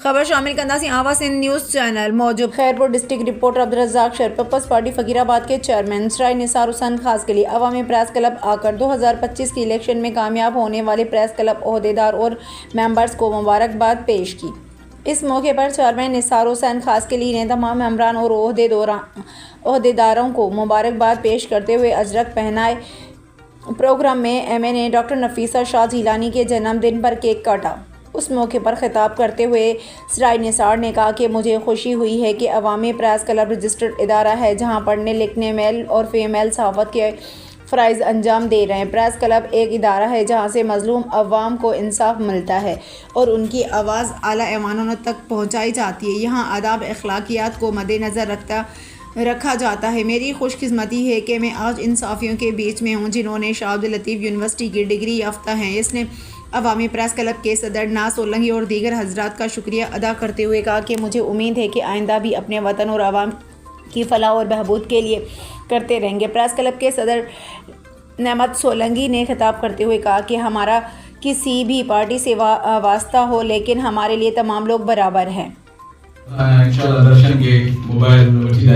खबर शामिल कंदासी आवाज़ सिंध न्यूज़ चैनल मौजूद खैरपुर डिस्ट्रिक्ट रिपोर्टर अब्दुर्रज़ाक शेर पीपल्स पार्टी फ़कीराबाद के चेयरमैन सराय निसार हुसैन खास के लिए अवामी प्रेस क्लब आकर 2025 की इलेक्शन में कामयाब होने वाले प्रेस क्लब ओहदेदार और मेंबर्स को मुबारकबाद पेश की। इस मौके पर चेयरमैन निसार हुसैन खास के लिए ने तमाम मेंबरान और ओहदेदारों को मुबारकबाद पेश करते हुए अजरक पहनाए। प्रोग्राम में MNA डॉक्टर नफीसा शाह जिलानी के जन्मदिन पर केक काटा। उस मौके पर खिताब करते हुए सराय निसार ने कहा कि मुझे खुशी हुई है कि अवामी प्रेस क्लब रजिस्टर्ड इदारा है जहां पढ़ने लिखने मेल और फीमेल सहाफ़त के फ़राइज़ अंजाम दे रहे हैं। प्रेस क्लब एक इदारा है जहां से मज़लूम अवाम को इंसाफ मिलता है और उनकी आवाज़ आला ऐवानों तक पहुंचाई जाती है। यहां आदाब अखलाकियात को मद्देनज़र रखा जाता है। मेरी खुशकिस्मती है कि मैं आज इन साफ़ियों के बीच में हूँ जिन्होंने शाह अब्दुल लतीफ़ यूनिवर्सिटी की डिग्री याफ्ता हैं। इसने अवामी प्रेस क्लब के सदर नाज सोलंकी और दीगर हजरात का शुक्रिया अदा करते हुए कहा कि मुझे उम्मीद है कि आइंदा भी अपने वतन और आवाम की फलाह और बहबूद के लिए करते रहेंगे। प्रेस क्लब के सदर नेमत सोलंकी ने खिताब करते हुए कहा कि हमारा किसी भी पार्टी से वास्ता हो लेकिन हमारे लिए तमाम लोग बराबर हैं। इंशाल्लाह दर्शन के मोबाइल वठी